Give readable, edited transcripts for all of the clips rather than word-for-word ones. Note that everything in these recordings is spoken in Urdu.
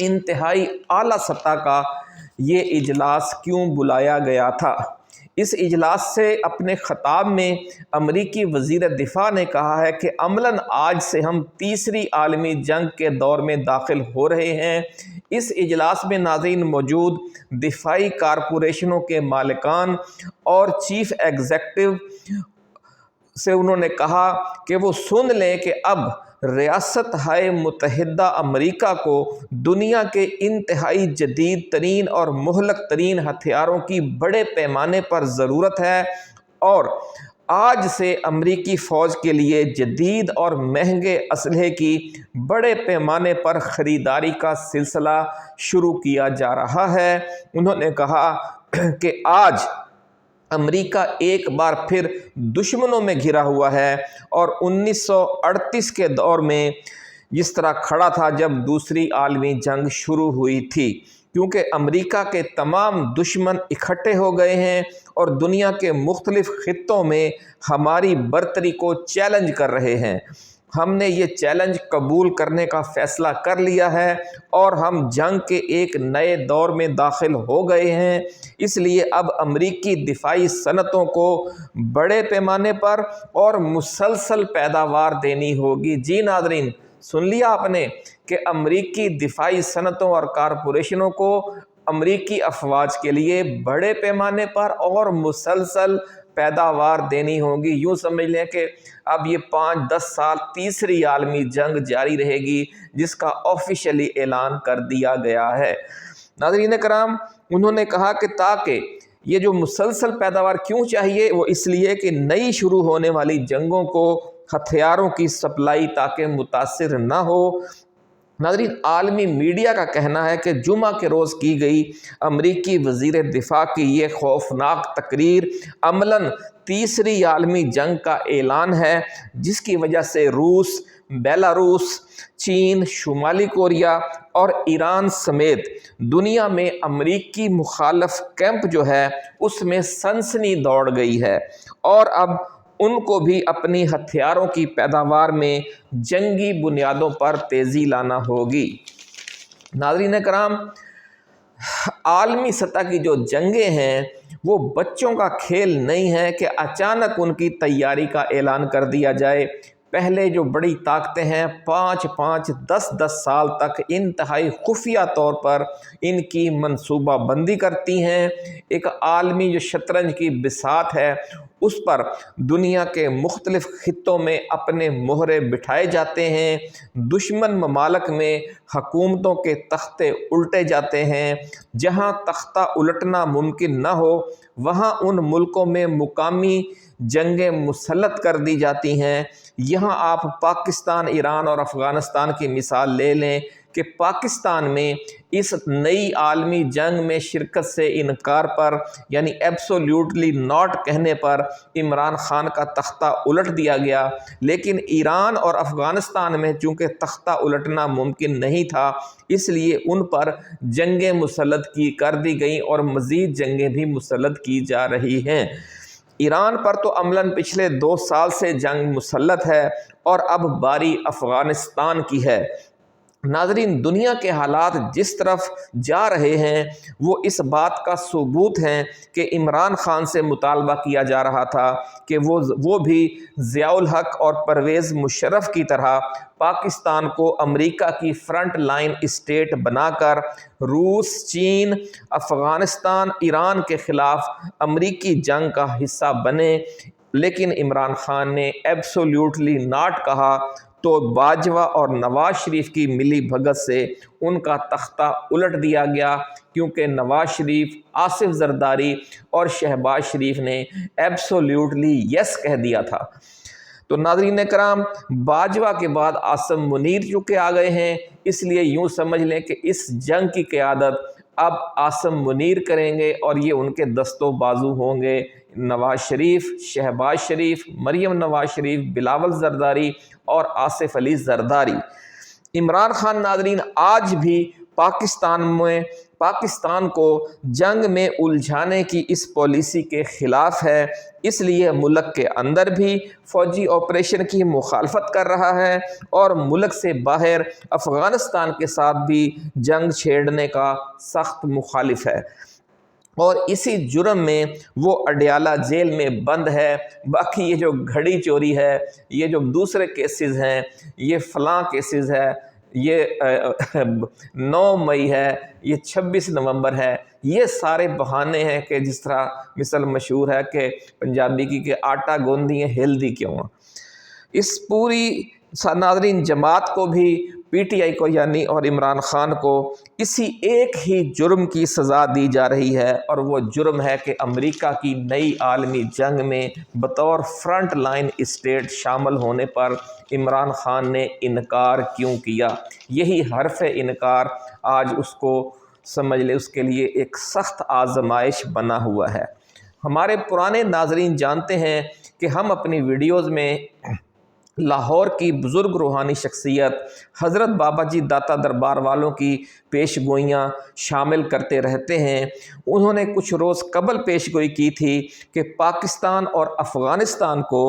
انتہائی اعلیٰ سطح کا یہ اجلاس کیوں بلایا گیا تھا؟ اس اجلاس سے اپنے خطاب میں امریکی وزیر دفاع نے کہا ہے کہ عملاً آج سے ہم تیسری عالمی جنگ کے دور میں داخل ہو رہے ہیں۔ اس اجلاس میں ناظرین موجود دفاعی کارپوریشنوں کے مالکان اور چیف ایگزیکٹو سے انہوں نے کہا کہ وہ سن لیں کہ اب ریاستہائے متحدہ امریکہ کو دنیا کے انتہائی جدید ترین اور مہلک ترین ہتھیاروں کی بڑے پیمانے پر ضرورت ہے، اور آج سے امریکی فوج کے لیے جدید اور مہنگے اسلحے کی بڑے پیمانے پر خریداری کا سلسلہ شروع کیا جا رہا ہے۔ انہوں نے کہا کہ آج امریکہ ایک بار پھر دشمنوں میں گھرا ہوا ہے، اور 1938 کے دور میں جس طرح کھڑا تھا جب دوسری عالمی جنگ شروع ہوئی تھی، کیونکہ امریکہ کے تمام دشمن اکٹھے ہو گئے ہیں اور دنیا کے مختلف خطوں میں ہماری برتری کو چیلنج کر رہے ہیں۔ ہم نے یہ چیلنج قبول کرنے کا فیصلہ کر لیا ہے اور ہم جنگ کے ایک نئے دور میں داخل ہو گئے ہیں۔ اس لیے اب امریکی دفاعی صنعتوں کو بڑے پیمانے پر اور مسلسل پیداوار دینی ہوگی۔ جی ناظرین، سن لیا آپ نے کہ امریکی دفاعی صنعتوں اور کارپوریشنوں کو امریکی افواج کے لیے بڑے پیمانے پر اور مسلسل پیداوار دینی ہوگی۔ یوں سمجھ لیں کہ اب یہ 5-10 سال تیسری عالمی جنگ جاری رہے گی، جس کا آفیشلی اعلان کر دیا گیا ہے۔ ناظرین کرام، انہوں نے کہا کہ تاکہ یہ جو مسلسل پیداوار کیوں چاہیے، وہ اس لیے کہ نئی شروع ہونے والی جنگوں کو ہتھیاروں کی سپلائی تاکہ متاثر نہ ہو۔ ناظرین، عالمی میڈیا کا کہنا ہے کہ جمعہ کے روز کی گئی امریکی وزیر دفاع کی یہ خوفناک تقریر عملاً تیسری عالمی جنگ کا اعلان ہے، جس کی وجہ سے روس، بیلاروس، چین، شمالی کوریا اور ایران سمیت دنیا میں امریکی مخالف کیمپ جو ہے اس میں سنسنی دوڑ گئی ہے، اور اب ان کو بھی اپنی ہتھیاروں کی پیداوار میں جنگی بنیادوں پر تیزی لانا ہوگی۔ ناظرین کرام، عالمی سطح کی جو جنگیں ہیں وہ بچوں کا کھیل نہیں ہے کہ اچانک ان کی تیاری کا اعلان کر دیا جائے۔ پہلے جو بڑی طاقتیں ہیں 5-5، 10-10 سال تک انتہائی خفیہ طور پر ان کی منصوبہ بندی کرتی ہیں۔ ایک عالمی جو شطرنج کی بساط ہے اس پر دنیا کے مختلف خطوں میں اپنے مہرے بٹھائے جاتے ہیں، دشمن ممالک میں حکومتوں کے تختے الٹے جاتے ہیں۔ جہاں تختہ الٹنا ممکن نہ ہو وہاں ان ملکوں میں مقامی جنگیں مسلط کر دی جاتی ہیں۔ یہاں آپ پاکستان، ایران اور افغانستان کی مثال لے لیں کہ پاکستان میں اس نئی عالمی جنگ میں شرکت سے انکار پر، یعنی ایبسولیوٹلی ناٹ کہنے پر عمران خان کا تختہ الٹ دیا گیا، لیکن ایران اور افغانستان میں چونکہ تختہ الٹنا ممکن نہیں تھا، اس لیے ان پر جنگیں مسلط کر دی گئیں اور مزید جنگیں بھی مسلط کی جا رہی ہیں۔ ایران پر تو عملاً پچھلے 2 سال سے جنگ مسلط ہے اور اب باری افغانستان کی ہے۔ ناظرین، دنیا کے حالات جس طرف جا رہے ہیں وہ اس بات کا ثبوت ہیں کہ عمران خان سے مطالبہ کیا جا رہا تھا کہ وہ بھی ضیاء الحق اور پرویز مشرف کی طرح پاکستان کو امریکہ کی فرنٹ لائن اسٹیٹ بنا کر روس، چین، افغانستان، ایران کے خلاف امریکی جنگ کا حصہ بنے، لیکن عمران خان نے ایبسولیوٹلی ناٹ کہا تو باجوہ اور نواز شریف کی ملی بھگت سے ان کا تختہ الٹ دیا گیا، کیونکہ نواز شریف، آصف زرداری اور شہباز شریف نے ایبسولیوٹلی یس کہہ دیا تھا۔ تو ناظرین کرام، باجوہ کے بعد عاصم منیر چونکہ آ گئے ہیں، اس لیے یوں سمجھ لیں کہ اس جنگ کی قیادت اب عاصم منیر کریں گے، اور یہ ان کے دست و بازو ہوں گے نواز شریف، شہباز شریف، مریم نواز شریف، بلاول زرداری اور آصف علی زرداری۔ عمران خان ناظرین آج بھی پاکستان میں پاکستان کو جنگ میں الجھانے کی اس پالیسی کے خلاف ہے، اس لیے ملک کے اندر بھی فوجی آپریشن کی مخالفت کر رہا ہے اور ملک سے باہر افغانستان کے ساتھ بھی جنگ چھیڑنے کا سخت مخالف ہے، اور اسی جرم میں وہ اڈیالہ جیل میں بند ہے۔ باقی یہ جو گھڑی چوری ہے، یہ جو دوسرے کیسز ہیں، یہ فلاں کیسز ہے، یہ 9 مئی ہے، یہ 26 نومبر ہے، یہ سارے بہانے ہیں کہ جس طرح مثل مشہور ہے کہ پنجابی کی کہ آٹا گوندی ہے ہلدی کیوں۔ اس پوری ناظرین جماعت کو بھی، پی ٹی آئی کو یعنی اور عمران خان کو اسی ایک ہی جرم کی سزا دی جا رہی ہے، اور وہ جرم ہے کہ امریکہ کی نئی عالمی جنگ میں بطور فرنٹ لائن اسٹیٹ شامل ہونے پر عمران خان نے انکار کیوں کیا۔ یہی حرف انکار آج اس کو سمجھ لے اس کے لیے ایک سخت آزمائش بنا ہوا ہے۔ ہمارے پرانے ناظرین جانتے ہیں کہ ہم اپنی ویڈیوز میں لاہور کی بزرگ روحانی شخصیت حضرت بابا جی داتا دربار والوں کی پیش گوئیاں شامل کرتے رہتے ہیں۔ انہوں نے کچھ روز قبل پیش گوئی کی تھی کہ پاکستان اور افغانستان کو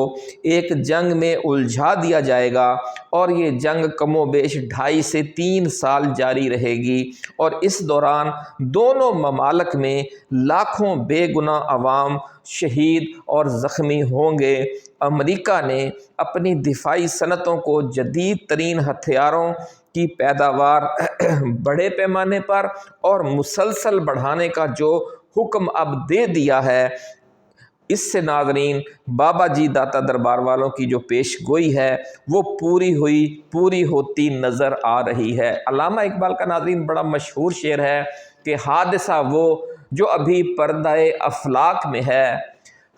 ایک جنگ میں الجھا دیا جائے گا، اور یہ جنگ کم و بیش 2.5 سے 3 سال جاری رہے گی، اور اس دوران دونوں ممالک میں لاکھوں بے گناہ عوام شہید اور زخمی ہوں گے۔ امریکہ نے اپنی دفاعی صنعتوں کو جدید ترین ہتھیاروں کی پیداوار بڑے پیمانے پر اور مسلسل بڑھانے کا جو حکم اب دے دیا ہے، اس سے ناظرین بابا جی داتا دربار والوں کی جو پیش گوئی ہے وہ پوری ہوتی نظر آ رہی ہے۔ علامہ اقبال کا ناظرین بڑا مشہور شعر ہے کہ حادثہ وہ جو ابھی پردہ افلاک میں ہے،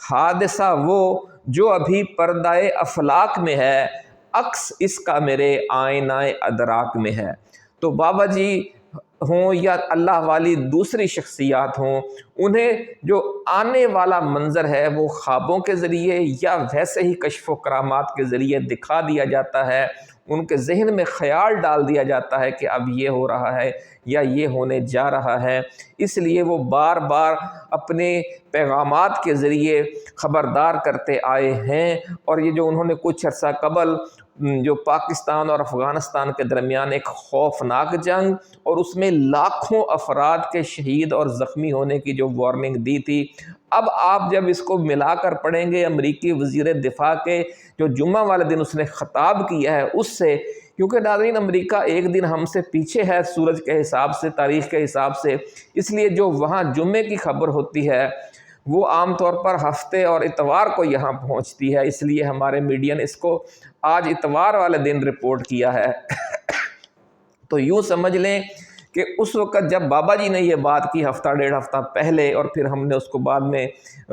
حادثہ وہ جو ابھی پردہ افلاک میں ہے، عکس اس کا میرے آئینہ ادراک میں ہے۔ تو بابا جی ہوں یا اللہ والی دوسری شخصیات ہوں، انہیں جو آنے والا منظر ہے وہ خوابوں کے ذریعے یا ویسے ہی کشف و کرامات کے ذریعے دکھا دیا جاتا ہے، ان کے ذہن میں خیال ڈال دیا جاتا ہے کہ اب یہ ہو رہا ہے یا یہ ہونے جا رہا ہے، اس لیے وہ بار بار اپنے پیغامات کے ذریعے خبردار کرتے آئے ہیں۔ اور یہ جو انہوں نے کچھ عرصہ قبل جو پاکستان اور افغانستان کے درمیان ایک خوفناک جنگ اور اس میں لاکھوں افراد کے شہید اور زخمی ہونے کی جو وارننگ دی تھی، اب آپ جب اس کو ملا کر پڑھیں گے امریکی وزیر دفاع کے جو جمعہ والے دن اس نے خطاب کیا ہے اس سے، کیونکہ ناظرین امریکہ ایک دن ہم سے پیچھے ہے سورج کے حساب سے، تاریخ کے حساب سے، اس لیے جو وہاں جمعے کی خبر ہوتی ہے وہ عام طور پر ہفتے اور اتوار کو یہاں پہنچتی ہے، اس لیے ہمارے میڈیا نے اس کو آج اتوار والے دن رپورٹ کیا ہے۔ تو یوں سمجھ لیں کہ اس وقت جب بابا جی نے یہ بات کی ہفتہ 1.5 ہفتہ پہلے، اور پھر ہم نے اس کو بعد میں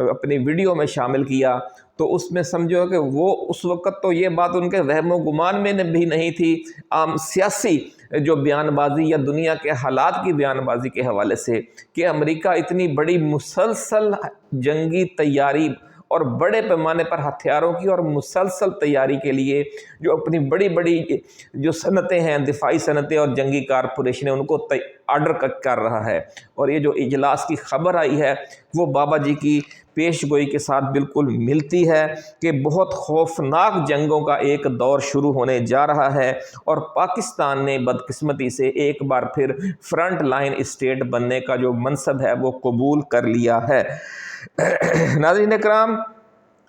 اپنی ویڈیو میں شامل کیا، تو اس میں سمجھو کہ وہ اس وقت تو یہ بات ان کے وہم و گمان میں بھی نہیں تھی، عام سیاسی جو بیان بازی یا دنیا کے حالات کی بیان بازی کے حوالے سے، کہ امریکہ اتنی بڑی مسلسل جنگی تیاری اور بڑے پیمانے پر ہتھیاروں کی اور مسلسل تیاری کے لیے جو اپنی بڑی بڑی جو صنعتیں ہیں، دفاعی صنعتیں اور جنگی کارپوریشنیں، ان کو آرڈر کر رہا ہے۔ اور یہ جو اجلاس کی خبر آئی ہے وہ بابا جی کی پیش گوئی کے ساتھ بالکل ملتی ہے کہ بہت خوفناک جنگوں کا ایک دور شروع ہونے جا رہا ہے، اور پاکستان نے بدقسمتی سے ایک بار پھر فرنٹ لائن اسٹیٹ بننے کا جو منصب ہے وہ قبول کر لیا ہے۔ ناظرین اکرام،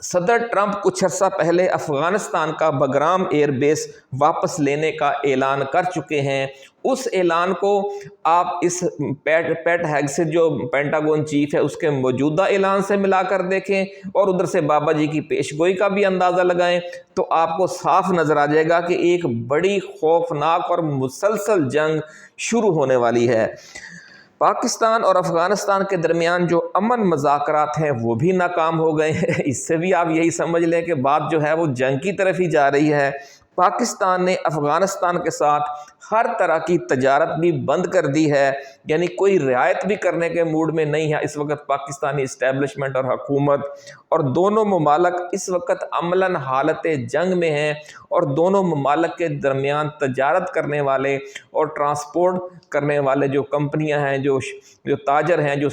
صدر ٹرمپ کچھ عرصہ پہلے افغانستان کا بگرام ایئر بیس واپس لینے کا اعلان کر چکے ہیں۔ اس اعلان کو آپ اس پیٹ ہیگسیت جو پینٹاگون چیف ہے اس کے موجودہ اعلان سے ملا کر دیکھیں، اور ادھر سے بابا جی کی پیش گوئی کا بھی اندازہ لگائیں، تو آپ کو صاف نظر آ جائے گا کہ ایک بڑی خوفناک اور مسلسل جنگ شروع ہونے والی ہے۔ پاکستان اور افغانستان کے درمیان جو امن مذاکرات ہیں وہ بھی ناکام ہو گئے ہیں، اس سے بھی آپ یہی سمجھ لیں کہ بات جو ہے وہ جنگ کی طرف ہی جا رہی ہے۔ پاکستان نے افغانستان کے ساتھ ہر طرح کی تجارت بھی بند کر دی ہے، یعنی کوئی رعایت بھی کرنے کے موڈ میں نہیں ہے اس وقت پاکستانی اسٹیبلشمنٹ اور حکومت، اور دونوں ممالک اس وقت عملاً حالت جنگ میں ہیں، اور دونوں ممالک کے درمیان تجارت کرنے والے اور ٹرانسپورٹ کرنے والے جو کمپنیاں ہیں، جو تاجر ہیں، جو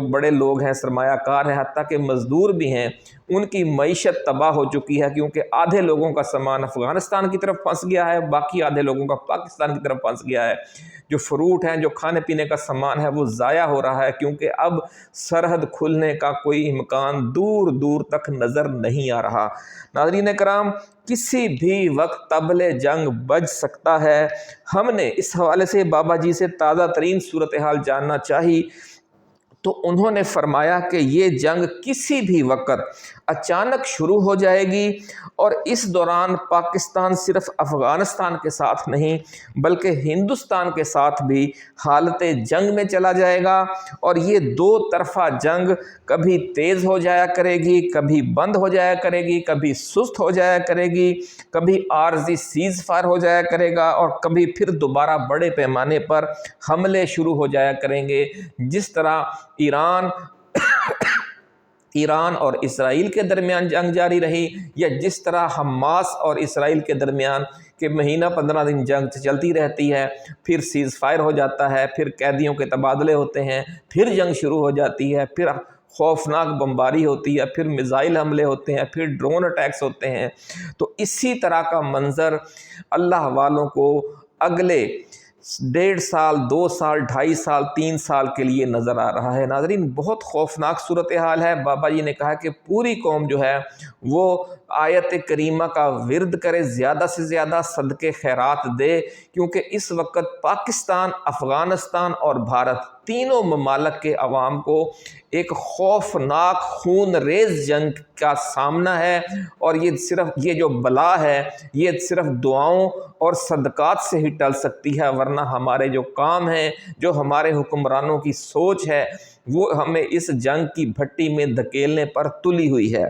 بڑے لوگ ہیں، سرمایہ کار ہیں، حتیٰ کہ مزدور بھی ہیں، ان کی معیشت تباہ ہو چکی ہے، کیونکہ آدھے لوگوں کا سامان افغانستان کی طرف پھنس گیا ہے، باقی آدھے لوگوں کا پاکستان کی طرف پھنس گیا ہے۔ جو فروٹ ہیں، جو کھانے پینے کا سامان ہے، وہ ضائع ہو رہا ہے، کیونکہ اب سرحد کھلنے کا کوئی امکان دور دور تک نظر نہیں آ رہا۔ ناظرین کرام، کسی بھی وقت طبل جنگ بج سکتا ہے۔ ہم نے اس حوالے سے بابا جی سے تازہ ترین صورتحال جاننا چاہی تو انہوں نے فرمایا کہ یہ جنگ کسی بھی وقت اچانک شروع ہو جائے گی، اور اس دوران پاکستان صرف افغانستان کے ساتھ نہیں بلکہ ہندوستان کے ساتھ بھی حالت جنگ میں چلا جائے گا، اور یہ دو طرفہ جنگ کبھی تیز ہو جایا کرے گی، کبھی بند ہو جایا کرے گی، کبھی سست ہو جایا کرے گی، کبھی عارضی سیز فائر ہو جایا کرے گا، اور کبھی پھر دوبارہ بڑے پیمانے پر حملے شروع ہو جایا کریں گے، جس طرح ایران اور اسرائیل کے درمیان جنگ جاری رہی، یا جس طرح حماس اور اسرائیل کے درمیان کہ مہینہ 15 دن جنگ چلتی رہتی ہے، پھر سیز فائر ہو جاتا ہے، پھر قیدیوں کے تبادلے ہوتے ہیں، پھر جنگ شروع ہو جاتی ہے، پھر خوفناک بمباری ہوتی ہے، پھر میزائل حملے ہوتے ہیں، پھر ڈرون اٹیکس ہوتے ہیں۔ تو اسی طرح کا منظر اللہ والوں کو اگلے 1.5 سال، 2 سال، 2.5 سال، 3 سال کے لیے نظر آ رہا ہے۔ ناظرین، بہت خوفناک صورتحال ہے۔ بابا جی نے کہا کہ پوری قوم جو ہے وہ آیت کریمہ کا ورد کرے، زیادہ سے زیادہ صدقے خیرات دے، کیونکہ اس وقت پاکستان، افغانستان اور بھارت تینوں ممالک کے عوام کو ایک خوفناک خون ریز جنگ کا سامنا ہے، اور یہ جو بلا ہے یہ صرف دعاؤں اور صدقات سے ہی ٹل سکتی ہے، ورنہ ہمارے جو کام ہیں، جو ہمارے حکمرانوں کی سوچ ہے، وہ ہمیں اس جنگ کی بھٹی میں دھکیلنے پر تلی ہوئی ہے۔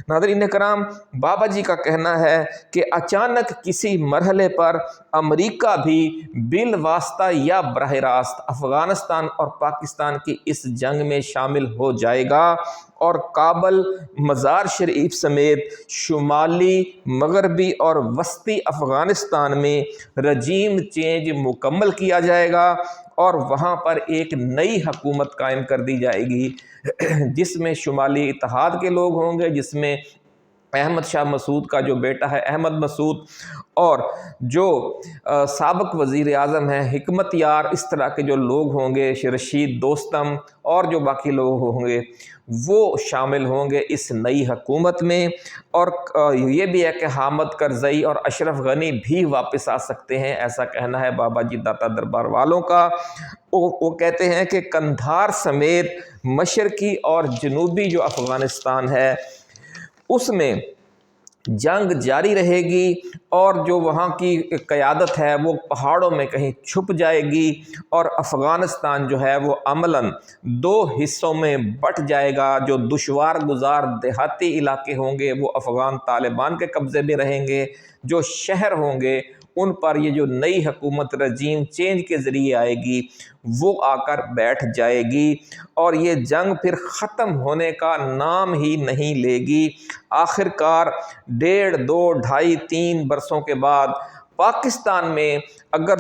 ناظرین کرام، بابا جی کا کہنا ہے کہ اچانک کسی مرحلے پر امریکہ بھی بالواسطہ یا براہ راست افغانستان اور پاکستان کی اس جنگ میں شامل ہو جائے گا، اور کابل، مزار شریف سمیت شمالی، مغربی اور وسطی افغانستان میں رجیم چینج مکمل کیا جائے گا، اور وہاں پر ایک نئی حکومت قائم کر دی جائے گی، جس میں شمالی اتحاد کے لوگ ہوں گے، جس میں احمد شاہ مسعود کا جو بیٹا ہے احمد مسعود، اور جو سابق وزیر اعظم ہیں حکمت یار، اس طرح کے جو لوگ ہوں گے، رشید دوستم اور جو باقی لوگ ہوں گے، وہ شامل ہوں گے اس نئی حکومت میں۔ اور یہ بھی ہے کہ حامد کرزئی اور اشرف غنی بھی واپس آ سکتے ہیں، ایسا کہنا ہے بابا جی داتا دربار والوں کا۔ وہ کہتے ہیں کہ قندھار سمیت مشرقی اور جنوبی جو افغانستان ہے اس میں جنگ جاری رہے گی، اور جو وہاں کی قیادت ہے وہ پہاڑوں میں کہیں چھپ جائے گی، اور افغانستان جو ہے وہ عملاً 2 حصوں میں بٹ جائے گا۔ جو دشوار گزار دیہاتی علاقے ہوں گے وہ افغان طالبان کے قبضے میں رہیں گے، جو شہر ہوں گے ان پر یہ جو نئی حکومت رجیم چینج کے ذریعے آئے گی وہ آ کر بیٹھ جائے گی، اور یہ جنگ پھر ختم ہونے کا نام ہی نہیں لے گی۔ آخر کار 1.5، 2، 2.5، 3 برسوں کے بعد پاکستان میں اگر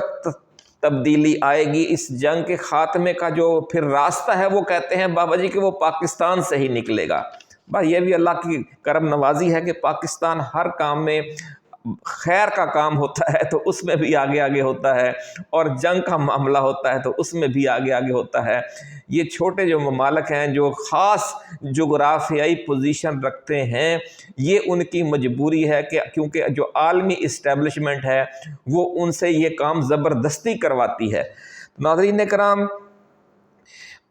تبدیلی آئے گی، اس جنگ کے خاتمے کا جو پھر راستہ ہے وہ کہتے ہیں بابا جی کہ وہ پاکستان سے ہی نکلے گا۔ بھائی یہ بھی اللہ کی کرم نوازی ہے کہ پاکستان ہر کام میں خیر کا کام ہوتا ہے تو اس میں بھی آگے آگے ہوتا ہے، اور جنگ کا معاملہ ہوتا ہے تو اس میں بھی آگے آگے ہوتا ہے۔ یہ چھوٹے جو ممالک ہیں جو خاص جغرافیائی پوزیشن رکھتے ہیں، یہ ان کی مجبوری ہے کہ کیونکہ جو عالمی اسٹیبلشمنٹ ہے وہ ان سے یہ کام زبردستی کرواتی ہے۔ ناظرین کرام،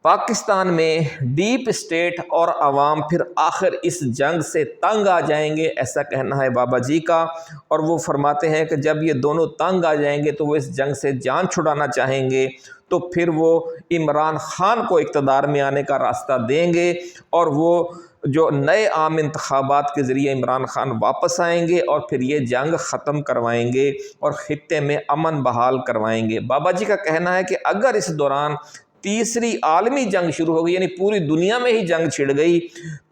پاکستان میں ڈیپ اسٹیٹ اور عوام پھر آخر اس جنگ سے تنگ آ جائیں گے، ایسا کہنا ہے بابا جی کا، اور وہ فرماتے ہیں کہ جب یہ دونوں تنگ آ جائیں گے تو وہ اس جنگ سے جان چھڑانا چاہیں گے، تو پھر وہ عمران خان کو اقتدار میں آنے کا راستہ دیں گے، اور وہ جو نئے عام انتخابات کے ذریعے عمران خان واپس آئیں گے اور پھر یہ جنگ ختم کروائیں گے اور خطے میں امن بحال کروائیں گے۔ بابا جی کا کہنا ہے کہ اگر اس دوران تیسری عالمی جنگ شروع ہو گئی، یعنی پوری دنیا میں ہی جنگ چھڑ گئی،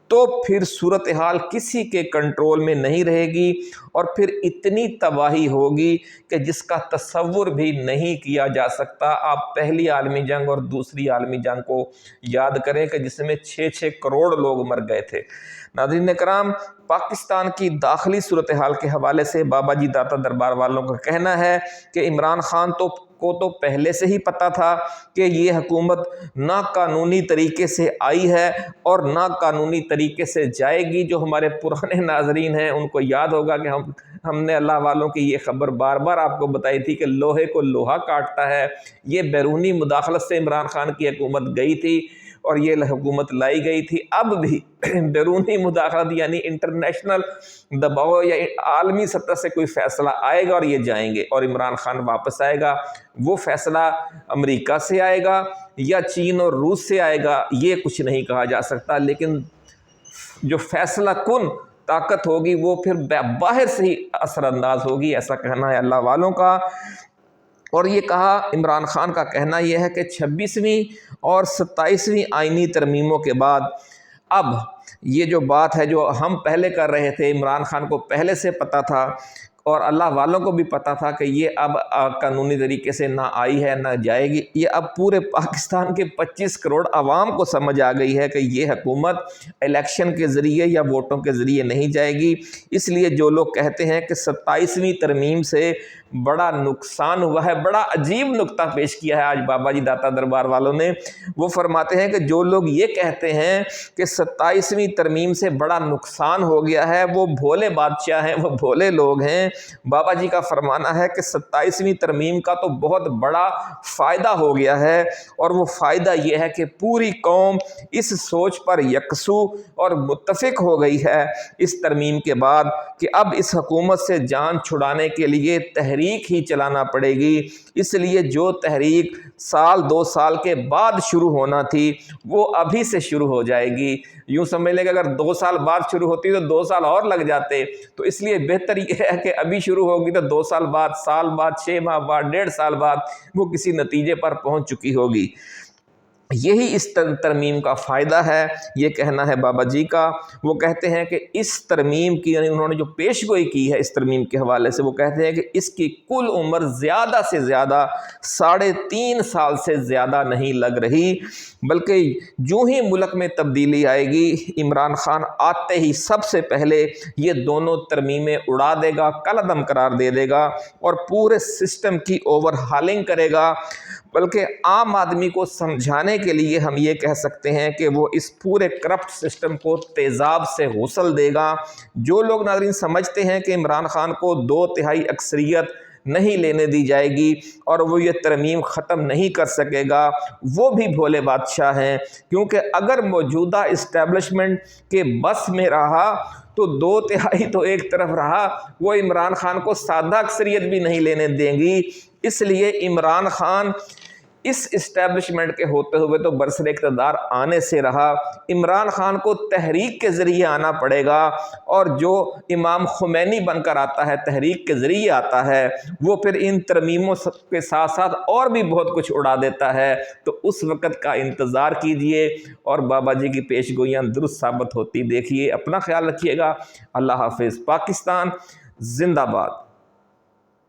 تو پھر صورتحال کسی کے کنٹرول میں نہیں رہے گی اور پھر اتنی تباہی ہوگی کہ جس کا تصور بھی نہیں کیا جا سکتا۔ آپ پہلی عالمی جنگ اور دوسری عالمی جنگ کو یاد کریں کہ جس میں 6 کروڑ لوگ مر گئے تھے۔ ناظرین کرام، پاکستان کی داخلی صورتحال کے حوالے سے بابا جی داتا دربار والوں کا کہنا ہے کہ عمران خان کو تو پہلے سے ہی پتہ تھا کہ یہ حکومت نا قانونی طریقے سے آئی ہے اور نا قانونی طریقے سے جائے گی۔ جو ہمارے پرانے ناظرین ہیں ان کو یاد ہوگا کہ ہم نے اللہ والوں کی یہ خبر بار بار آپ کو بتائی تھی کہ لوہے کو لوہا کاٹتا ہے۔ یہ بیرونی مداخلت سے عمران خان کی حکومت گئی تھی اور یہ حکومت لائی گئی تھی۔ اب بھی بیرونی مداخلت یعنی انٹرنیشنل دباؤ یا عالمی سطح سے کوئی فیصلہ آئے گا اور یہ جائیں گے اور عمران خان واپس آئے گا۔ وہ فیصلہ امریکہ سے آئے گا یا چین اور روس سے آئے گا، یہ کچھ نہیں کہا جا سکتا، لیکن جو فیصلہ کن طاقت ہوگی وہ پھر باہر سے ہی اثر انداز ہوگی، ایسا کہنا ہے اللہ والوں کا۔ اور یہ کہا، عمران خان کا کہنا یہ ہے کہ 26ویں اور 27ویں آئینی ترمیموں کے بعد اب یہ جو بات ہے جو ہم پہلے کر رہے تھے، عمران خان کو پہلے سے پتہ تھا اور اللہ والوں کو بھی پتہ تھا کہ یہ اب قانونی طریقے سے نہ آئی ہے نہ جائے گی، یہ اب پورے پاکستان کے 25 کروڑ عوام کو سمجھ آ گئی ہے کہ یہ حکومت الیکشن کے ذریعے یا ووٹوں کے ذریعے نہیں جائے گی۔ اس لیے جو لوگ کہتے ہیں کہ 27ویں ترمیم سے بڑا نقصان ہوا ہے، بڑا عجیب نقطہ پیش کیا ہے آج بابا جی داتا دربار والوں نے۔ وہ فرماتے ہیں کہ جو لوگ یہ کہتے ہیں کہ 27ویں ترمیم سے بڑا نقصان ہو گیا ہے، وہ بھولے بادشاہ ہیں، وہ بھولے لوگ ہیں۔ بابا جی کا فرمانا ہے کہ 27ویں ترمیم کا تو بہت بڑا فائدہ ہو گیا ہے، اور وہ فائدہ یہ ہے کہ پوری قوم اس سوچ پر یکسو اور متفق ہو گئی ہے اس ترمیم کے بعد کہ اب اس حکومت سے جان چھڑانے کے لیے تحریک ہی چلانا پڑے گی۔ اس لیے جو تحریک سال 2 سال کے بعد شروع ہونا تھی وہ ابھی سے شروع ہو جائے گی۔ یوں سمجھ لیں کہ اگر 2 سال بعد شروع ہوتی تو 2 سال اور لگ جاتے، تو اس لیے بہتر یہ ہے کہ ابھی شروع ہوگی تو 2 سال بعد، سال بعد، 6 ماہ بعد، 1.5 سال بعد وہ کسی نتیجے پر پہنچ چکی ہوگی۔ یہی اس ترمیم کا فائدہ ہے، یہ کہنا ہے بابا جی کا۔ وہ کہتے ہیں کہ اس ترمیم کی، یعنی انہوں نے جو پیش گوئی کی ہے اس ترمیم کے حوالے سے، وہ کہتے ہیں کہ اس کی کل عمر زیادہ سے زیادہ 3.5 سال سے زیادہ نہیں لگ رہی، بلکہ جو ہی ملک میں تبدیلی آئے گی، عمران خان آتے ہی سب سے پہلے یہ دونوں ترمیمیں اڑا دے گا، کالعدم قرار دے دے گا اور پورے سسٹم کی اوور ہالنگ کرے گا۔ بلکہ عام آدمی کو سمجھانے کے لیے ہم یہ کہہ سکتے ہیں کہ وہ اس پورے کرپٹ سسٹم کو تیزاب سے غسل دے گا۔ جو لوگ ناظرین سمجھتے ہیں کہ عمران خان کو 2/3 اکثریت نہیں لینے دی جائے گی اور وہ یہ ترمیم ختم نہیں کر سکے گا، وہ بھی بھولے بادشاہ ہیں، کیونکہ اگر موجودہ اسٹیبلشمنٹ کے بس میں رہا تو 2/3 تو ایک طرف رہا، وہ عمران خان کو سادہ اکثریت بھی نہیں لینے دیں گی۔ اس لیے عمران خان اس اسٹیبلشمنٹ کے ہوتے ہوئے تو برسر اقتدار آنے سے رہا، عمران خان کو تحریک کے ذریعے آنا پڑے گا، اور جو امام خمینی بن کر آتا ہے تحریک کے ذریعے آتا ہے، وہ پھر ان ترمیموں کے ساتھ ساتھ اور بھی بہت کچھ اڑا دیتا ہے۔ تو اس وقت کا انتظار کیجئے اور بابا جی کی پیش گوئیاں درست ثابت ہوتی دیکھیے۔ اپنا خیال رکھیے گا۔ اللہ حافظ۔ پاکستان زندہ باد۔